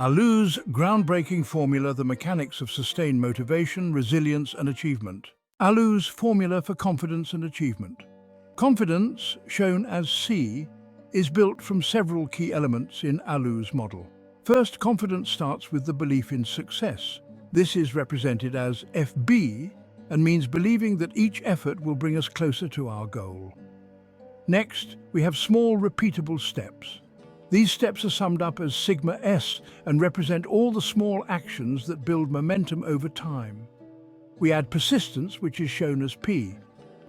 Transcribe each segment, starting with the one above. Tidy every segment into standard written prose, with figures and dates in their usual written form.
Alu's groundbreaking formula, the mechanics of sustained motivation, resilience and achievement. Alu's formula for confidence and achievement. Confidence, shown as C, is built from several key elements in Alu's model. First, confidence starts with the belief in success. This is represented as FB and means believing that each effort will bring us closer to our goal. Next, we have small, repeatable steps. These steps are summed up as sigma S and represent all the small actions that build momentum over time. We add persistence, which is shown as P.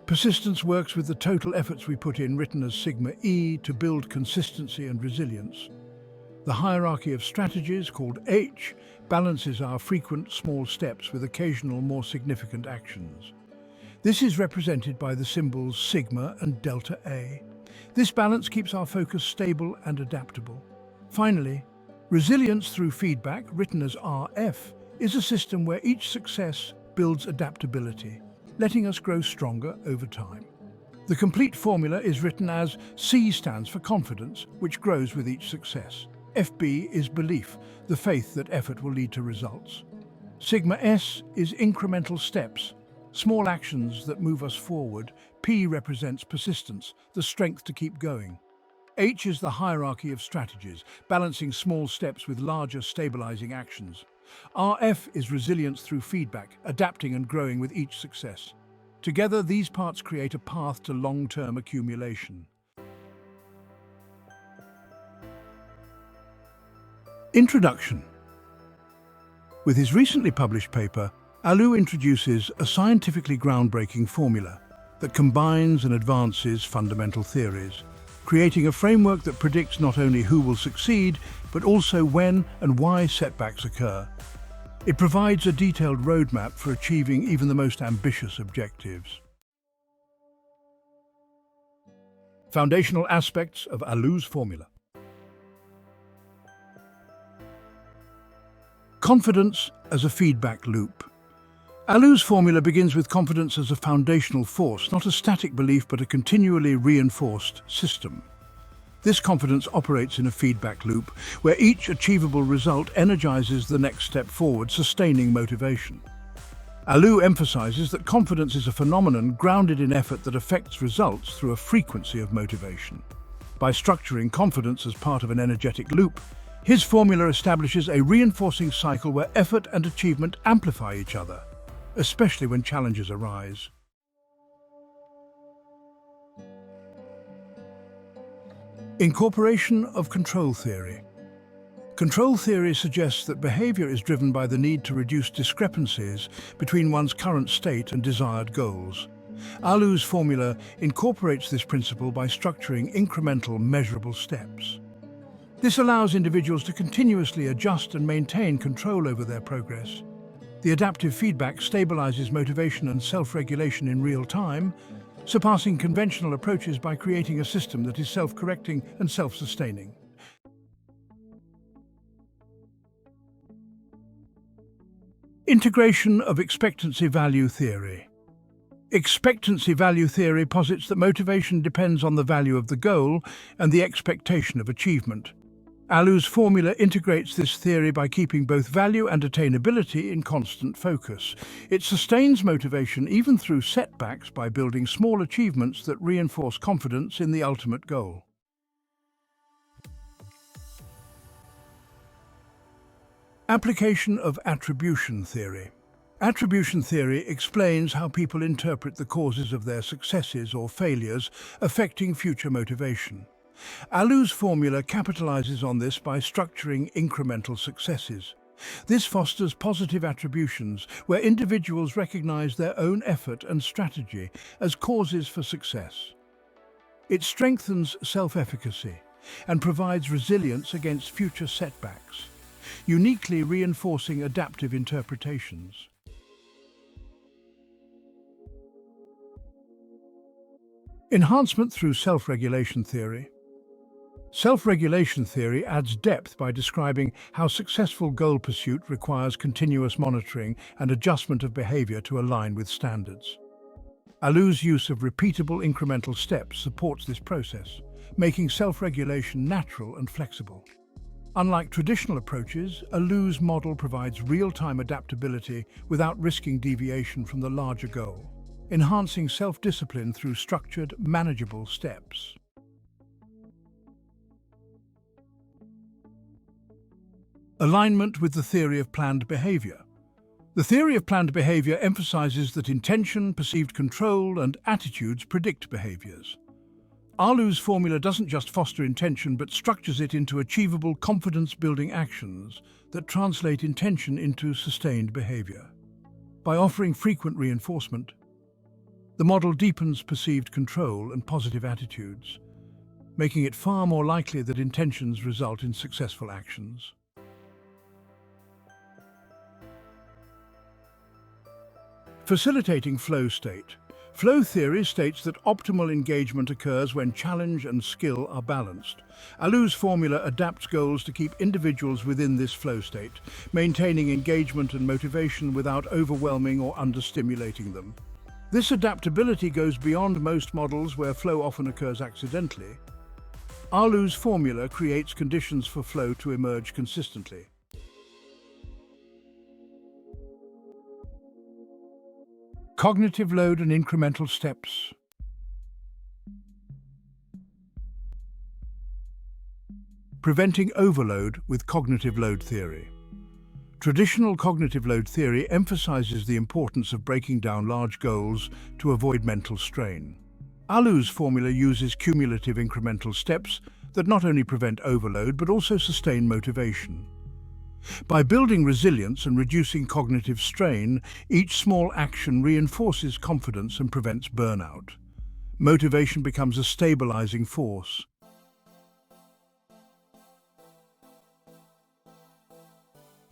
Persistence works with the total efforts we put in, written as sigma E, to build consistency and resilience. The hierarchy of strategies, called H, balances our frequent small steps with occasional more significant actions. This is represented by the symbols sigma and delta A. This balance keeps our focus stable and adaptable. Finally, resilience through feedback, written as RF, is a system where each success builds adaptability, letting us grow stronger over time. The complete formula is written as C stands for confidence, which grows with each success. FB is belief, the faith that effort will lead to results. Sigma S is incremental steps, small actions that move us forward. P represents persistence, the strength to keep going. H is the hierarchy of strategies, balancing small steps with larger stabilizing actions. RF is resilience through feedback, adapting and growing with each success. Together, these parts create a path to long-term accumulation. Introduction. With his recently published paper, Alu introduces a scientifically groundbreaking formula that combines and advances fundamental theories, creating a framework that predicts not only who will succeed, but also when and why setbacks occur. It provides a detailed roadmap for achieving even the most ambitious objectives. Foundational aspects of Alu's formula. Confidence as a feedback loop. Alu's formula begins with confidence as a foundational force, not a static belief but a continually reinforced system. This confidence operates in a feedback loop where each achievable result energizes the next step forward, sustaining motivation. Alu emphasizes that confidence is a phenomenon grounded in effort that affects results through a frequency of motivation. By structuring confidence as part of an energetic loop, his formula establishes a reinforcing cycle where effort and achievement amplify each other, especially when challenges arise. Incorporation of control theory. Control theory suggests that behavior is driven by the need to reduce discrepancies between one's current state and desired goals. Alu's formula incorporates this principle by structuring incremental, measurable steps. This allows individuals to continuously adjust and maintain control over their progress. The adaptive feedback stabilizes motivation and self-regulation in real time, surpassing conventional approaches by creating a system that is self-correcting and self-sustaining. Integration of expectancy value theory. Expectancy value theory posits that motivation depends on the value of the goal and the expectation of achievement. Alu's formula integrates this theory by keeping both value and attainability in constant focus. It sustains motivation even through setbacks by building small achievements that reinforce confidence in the ultimate goal. Application of attribution theory. Attribution theory explains how people interpret the causes of their successes or failures, affecting future motivation. Alu's formula capitalizes on this by structuring incremental successes. This fosters positive attributions, where individuals recognize their own effort and strategy as causes for success. It strengthens self-efficacy and provides resilience against future setbacks, uniquely reinforcing adaptive interpretations. Enhancement through self-regulation theory. Self-regulation theory adds depth by describing how successful goal pursuit requires continuous monitoring and adjustment of behavior to align with standards. Alu's use of repeatable incremental steps supports this process, making self-regulation natural and flexible. Unlike traditional approaches, a Alu's model provides real-time adaptability without risking deviation from the larger goal, enhancing self-discipline through structured, manageable steps. Alignment with the theory of planned behavior. The theory of planned behavior emphasizes that intention, perceived control, and attitudes predict behaviors. Alu's formula doesn't just foster intention but structures it into achievable confidence-building actions that translate intention into sustained behavior. By offering frequent reinforcement, the model deepens perceived control and positive attitudes, making it far more likely that intentions result in successful actions. Facilitating flow state. Flow theory states that optimal engagement occurs when challenge and skill are balanced. Alu's formula adapts goals to keep individuals within this flow state, maintaining engagement and motivation without overwhelming or understimulating them. This adaptability goes beyond most models where flow often occurs accidentally. Alu's formula creates conditions for flow to emerge consistently. Cognitive load and incremental steps. Preventing overload with cognitive load theory. Traditional cognitive load theory emphasizes the importance of breaking down large goals to avoid mental strain. Alu's formula uses cumulative incremental steps that not only prevent overload but also sustain motivation. By building resilience and reducing cognitive strain, each small action reinforces confidence and prevents burnout. Motivation becomes a stabilizing force.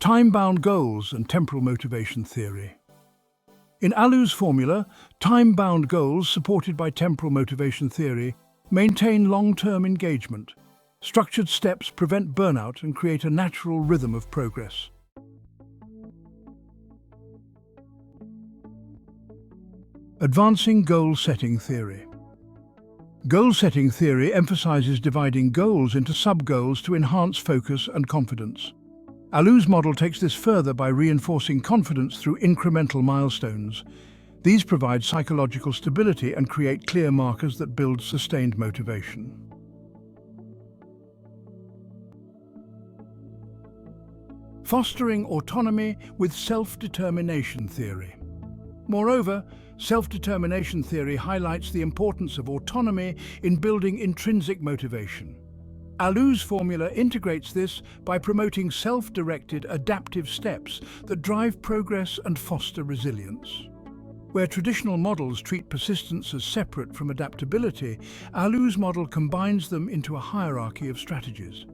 Time-bound goals and temporal motivation theory. In Alu's formula, time-bound goals supported by temporal motivation theory maintain long-term engagement. Structured steps prevent burnout and create a natural rhythm of progress. Advancing goal-setting theory. Goal-setting theory emphasizes dividing goals into sub-goals to enhance focus and confidence. Alu's model takes this further by reinforcing confidence through incremental milestones. These provide psychological stability and create clear markers that build sustained motivation. Fostering autonomy with self-determination theory. Moreover, self-determination theory highlights the importance of autonomy in building intrinsic motivation. Alu's formula integrates this by promoting self-directed adaptive steps that drive progress and foster resilience. Where traditional models treat persistence as separate from adaptability, Alu's model combines them into a hierarchy of strategies.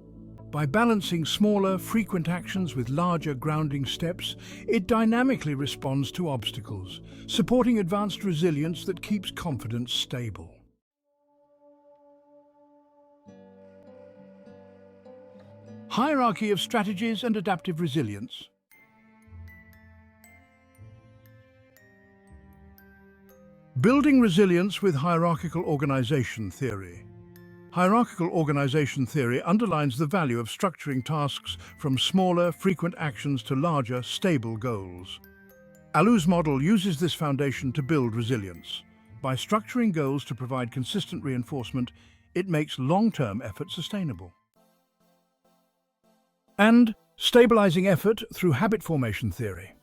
By balancing smaller, frequent actions with larger grounding steps, it dynamically responds to obstacles, supporting advanced resilience that keeps confidence stable. Hierarchy of strategies and adaptive resilience. Building resilience with hierarchical organization theory. Hierarchical organization theory underlines the value of structuring tasks from smaller, frequent actions to larger, stable goals. Alu's model uses this foundation to build resilience. By structuring goals to provide consistent reinforcement, it makes long-term effort sustainable. And stabilizing effort through habit formation theory.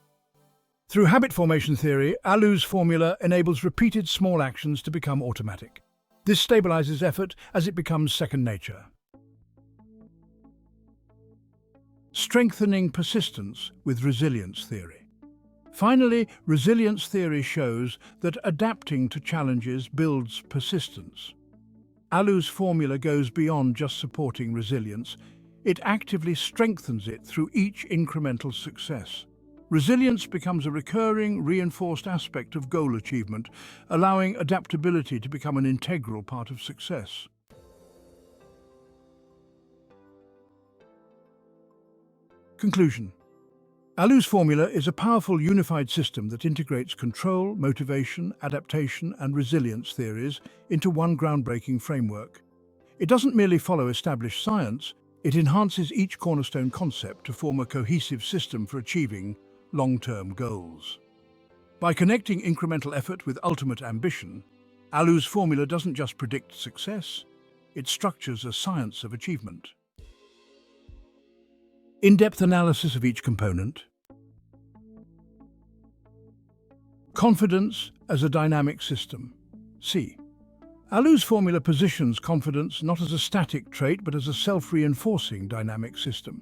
Through habit formation theory, Alu's formula enables repeated small actions to become automatic. This stabilizes effort as it becomes second nature. Strengthening persistence with resilience theory. Finally, resilience theory shows that adapting to challenges builds persistence. Alu's formula goes beyond just supporting resilience. It actively strengthens it through each incremental success. Resilience becomes a recurring, reinforced aspect of goal achievement, allowing adaptability to become an integral part of success. Conclusion. Alu's formula is a powerful unified system that integrates control, motivation, adaptation, and resilience theories into one groundbreaking framework. It doesn't merely follow established science, It enhances each cornerstone concept to form a cohesive system for achieving long-term goals. By connecting incremental effort with ultimate ambition, Alu's formula doesn't just predict success, it structures a science of achievement. In-depth analysis of each component. Confidence as a dynamic system. C. Alu's formula positions confidence not as a static trait but as a self-reinforcing dynamic system.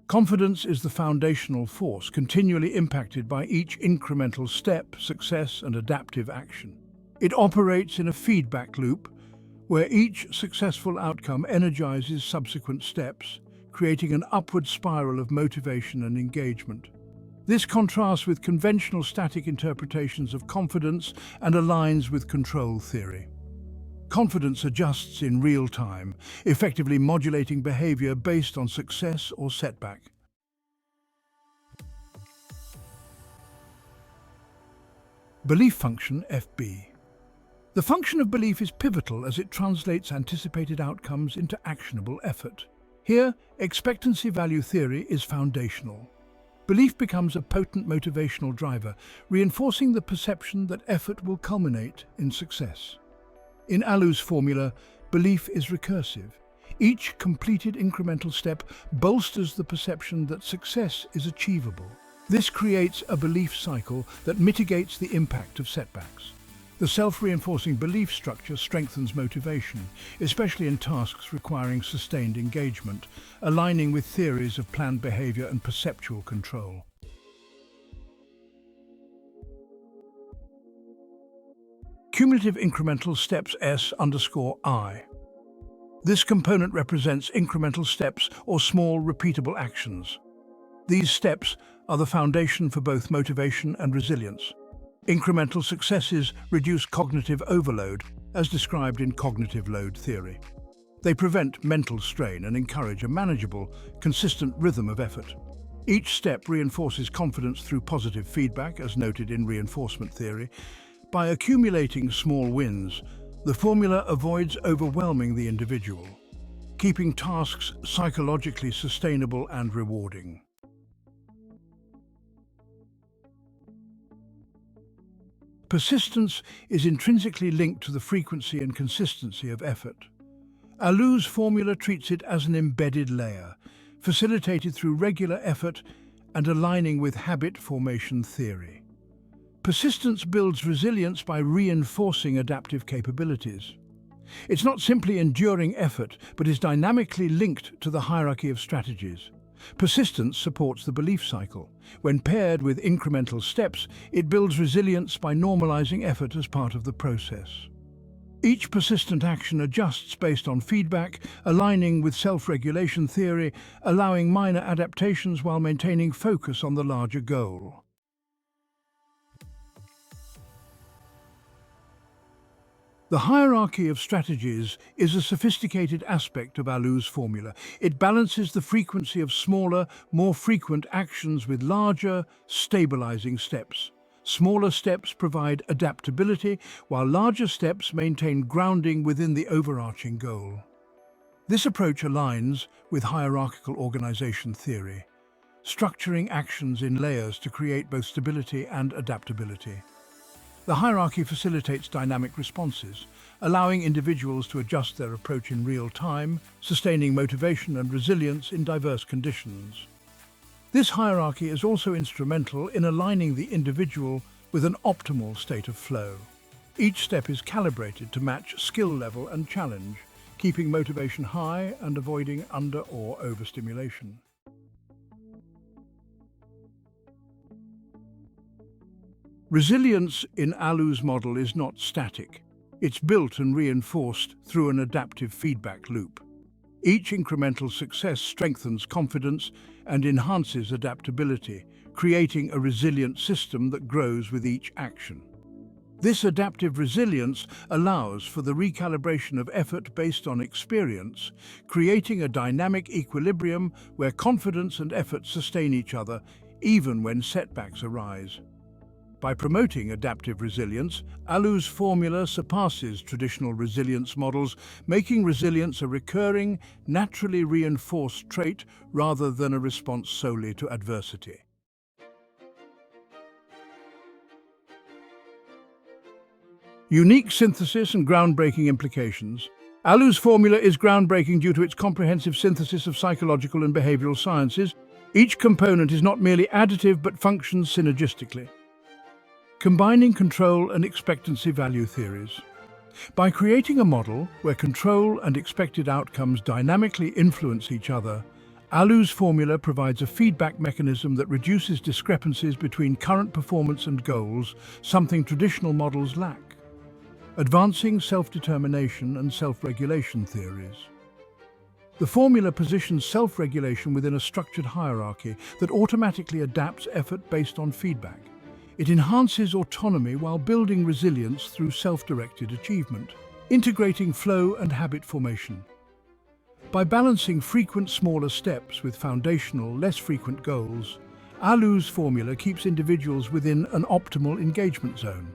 Confidence is the foundational force continually impacted by each incremental step, success, and adaptive action. It operates in a feedback loop where each successful outcome energizes subsequent steps, creating an upward spiral of motivation and engagement. This contrasts with conventional static interpretations of confidence and aligns with control theory. Confidence adjusts in real time, effectively modulating behavior based on success or setback. Belief function FB. The function of belief is pivotal as it translates anticipated outcomes into actionable effort. Here, expectancy value theory is foundational. Belief becomes a potent motivational driver, reinforcing the perception that effort will culminate in success. In Alu's formula, belief is recursive. Each completed incremental step bolsters the perception that success is achievable. This creates a belief cycle that mitigates the impact of setbacks. The self-reinforcing belief structure strengthens motivation, especially in tasks requiring sustained engagement, aligning with theories of planned behavior and perceptual control. Cumulative incremental steps S_I. This component represents incremental steps or small repeatable actions. These steps are the foundation for both motivation and resilience. Incremental successes reduce cognitive overload, as described in cognitive load theory. They prevent mental strain and encourage a manageable, consistent rhythm of effort. Each step reinforces confidence through positive feedback, as noted in reinforcement theory. By accumulating small wins, the formula avoids overwhelming the individual, keeping tasks psychologically sustainable and rewarding. Persistence is intrinsically linked to the frequency and consistency of effort. Alu's formula treats it as an embedded layer, facilitated through regular effort and aligning with habit formation theory. Persistence builds resilience by reinforcing adaptive capabilities. It's not simply enduring effort, but is dynamically linked to the hierarchy of strategies. Persistence supports the belief cycle. When paired with incremental steps, it builds resilience by normalizing effort as part of the process. Each persistent action adjusts based on feedback, aligning with self-regulation theory, allowing minor adaptations while maintaining focus on the larger goal. The hierarchy of strategies is a sophisticated aspect of Alu's formula. It balances the frequency of smaller, more frequent actions with larger, stabilizing steps. Smaller steps provide adaptability, while larger steps maintain grounding within the overarching goal. This approach aligns with hierarchical organization theory, structuring actions in layers to create both stability and adaptability. The hierarchy facilitates dynamic responses, allowing individuals to adjust their approach in real time, sustaining motivation and resilience in diverse conditions. This hierarchy is also instrumental in aligning the individual with an optimal state of flow. Each step is calibrated to match skill level and challenge, keeping motivation high and avoiding under- or overstimulation. Resilience in Alu's model is not static. It's built and reinforced through an adaptive feedback loop. Each incremental success strengthens confidence and enhances adaptability, creating a resilient system that grows with each action. This adaptive resilience allows for the recalibration of effort based on experience, creating a dynamic equilibrium where confidence and effort sustain each other, even when setbacks arise. By promoting adaptive resilience, Alu's formula surpasses traditional resilience models, making resilience a recurring, naturally reinforced trait rather than a response solely to adversity. Unique synthesis and groundbreaking implications. Alu's formula is groundbreaking due to its comprehensive synthesis of psychological and behavioral sciences. Each component is not merely additive but functions synergistically. Combining control and expectancy value theories. By creating a model where control and expected outcomes dynamically influence each other, Alu's formula provides a feedback mechanism that reduces discrepancies between current performance and goals, something traditional models lack. Advancing self-determination and self-regulation theories. The formula positions self-regulation within a structured hierarchy that automatically adapts effort based on feedback. It enhances autonomy while building resilience through self-directed achievement, integrating flow and habit formation. By balancing frequent smaller steps with foundational, less frequent goals, Alu's formula keeps individuals within an optimal engagement zone.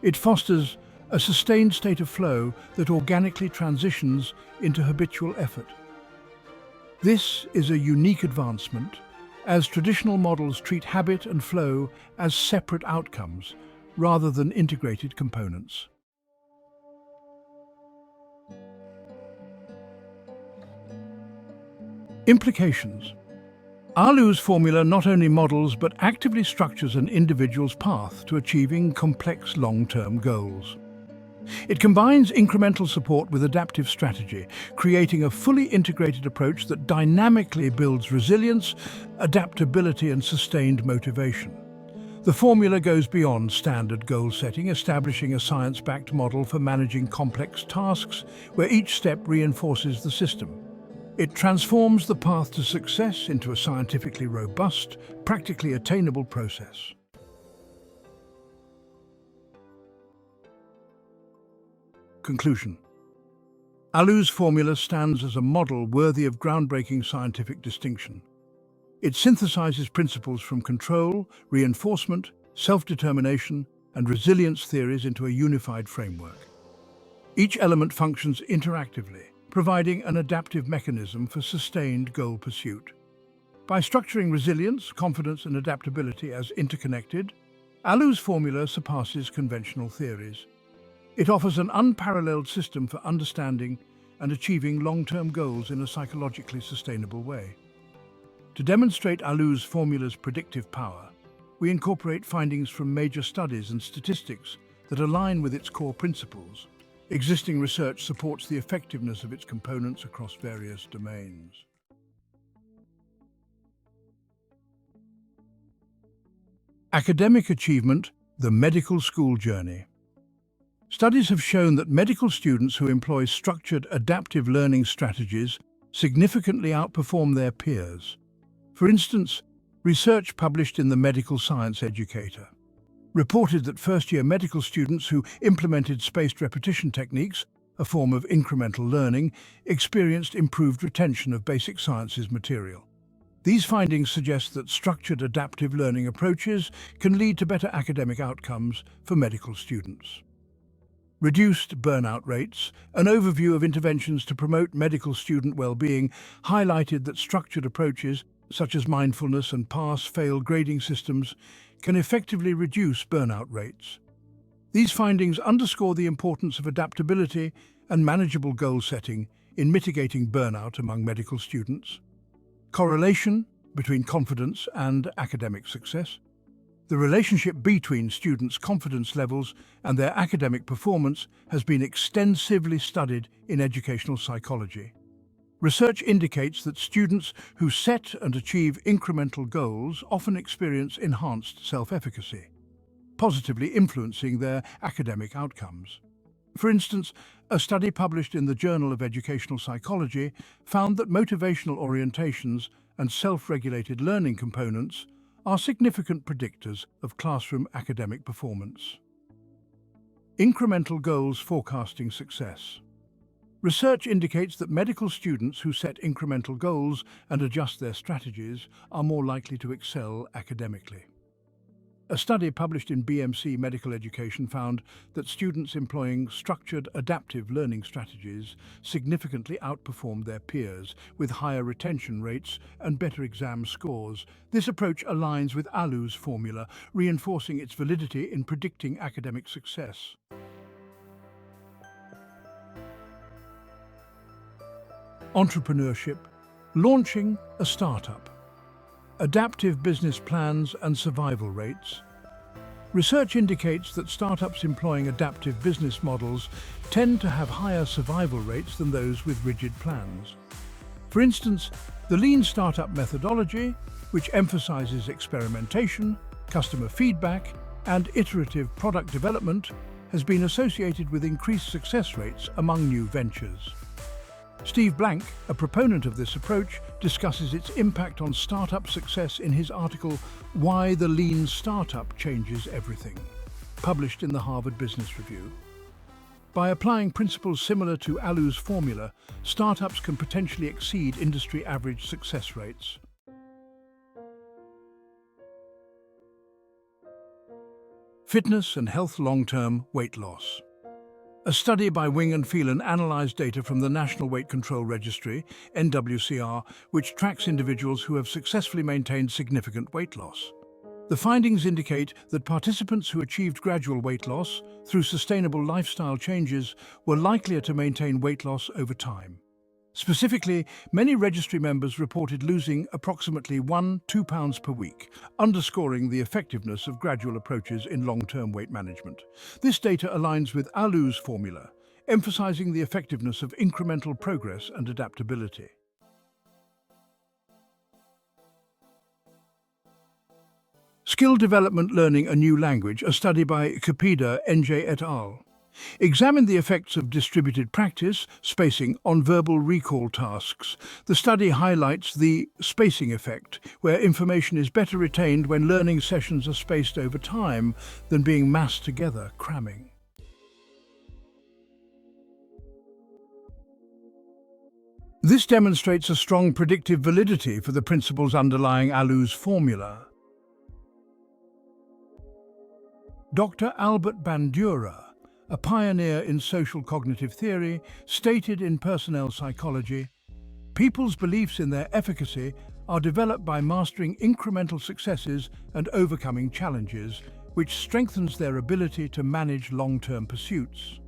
It fosters a sustained state of flow that organically transitions into habitual effort. This is a unique advancement, as traditional models treat habit and flow as separate outcomes rather than integrated components. Implications. Alu's formula not only models but actively structures an individual's path to achieving complex long-term goals. It combines incremental support with adaptive strategy, creating a fully integrated approach that dynamically builds resilience, adaptability, and sustained motivation. The formula goes beyond standard goal setting, establishing a science-backed model for managing complex tasks where each step reinforces the system. It transforms the path to success into a scientifically robust, practically attainable process. Conclusion. Alu's formula stands as a model worthy of groundbreaking scientific distinction. It synthesizes principles from control, reinforcement, self-determination, and resilience theories into a unified framework. Each element functions interactively, providing an adaptive mechanism for sustained goal pursuit. By structuring resilience, confidence, and adaptability as interconnected, Alu's formula surpasses conventional theories. It offers an unparalleled system for understanding and achieving long-term goals in a psychologically sustainable way. To demonstrate Alu's formula's predictive power, we incorporate findings from major studies and statistics that align with its core principles. Existing research supports the effectiveness of its components across various domains. Academic achievement, the medical school journey. Studies have shown that medical students who employ structured adaptive learning strategies significantly outperform their peers. For instance, research published in the Medical Science Educator reported that first-year medical students who implemented spaced repetition techniques, a form of incremental learning, experienced improved retention of basic sciences material. These findings suggest that structured adaptive learning approaches can lead to better academic outcomes for medical students. Reduced burnout rates. An overview of interventions to promote medical student well-being highlighted that structured approaches, such as mindfulness and pass-fail grading systems, can effectively reduce burnout rates. These findings underscore the importance of adaptability and manageable goal setting in mitigating burnout among medical students. Correlation between confidence and academic success. The relationship between students' confidence levels and their academic performance has been extensively studied in educational psychology. Research indicates that students who set and achieve incremental goals often experience enhanced self-efficacy, positively influencing their academic outcomes. For instance, a study published in the Journal of Educational Psychology found that motivational orientations and self-regulated learning components are significant predictors of classroom academic performance. Incremental goals forecasting success. Research indicates that medical students who set incremental goals and adjust their strategies are more likely to excel academically. A study published in BMC Medical Education found that students employing structured adaptive learning strategies significantly outperformed their peers, with higher retention rates and better exam scores. This approach aligns with Alu's formula, reinforcing its validity in predicting academic success. Entrepreneurship, launching a startup. Adaptive business plans and survival rates. Research indicates that startups employing adaptive business models tend to have higher survival rates than those with rigid plans. For instance, the lean startup methodology, which emphasizes experimentation, customer feedback, and iterative product development, has been associated with increased success rates among new ventures. Steve Blank, a proponent of this approach, discusses its impact on startup success in his article, Why the Lean Startup Changes Everything, published in the Harvard Business Review. By applying principles similar to Alu's formula, startups can potentially exceed industry average success rates. Fitness and health long-term weight loss. A study by Wing and Phelan analyzed data from the National Weight Control Registry, NWCR, which tracks individuals who have successfully maintained significant weight loss. The findings indicate that participants who achieved gradual weight loss through sustainable lifestyle changes were likelier to maintain weight loss over time. Specifically, many registry members reported losing approximately 1–2 pounds per week, underscoring the effectiveness of gradual approaches in long-term weight management. This data aligns with Alu's formula, emphasizing the effectiveness of incremental progress and adaptability. Skill development learning a new language, a study by Kapida, NJ et al. Examined the effects of distributed practice, spacing, on verbal recall tasks. The study highlights the spacing effect, where information is better retained when learning sessions are spaced over time than being massed together, cramming. This demonstrates a strong predictive validity for the principles underlying Alu's formula. Dr. Albert Bandura, a pioneer in social cognitive theory, stated in Personnel Psychology, people's beliefs in their efficacy are developed by mastering incremental successes and overcoming challenges, which strengthens their ability to manage long-term pursuits.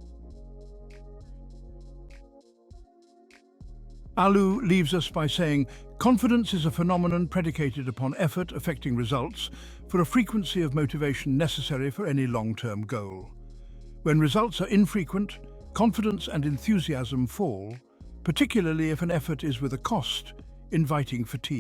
Alu leaves us by saying, confidence is a phenomenon predicated upon effort affecting results for a frequency of motivation necessary for any long-term goal. When results are infrequent, confidence and enthusiasm fall, particularly if an effort is with a cost, inviting fatigue.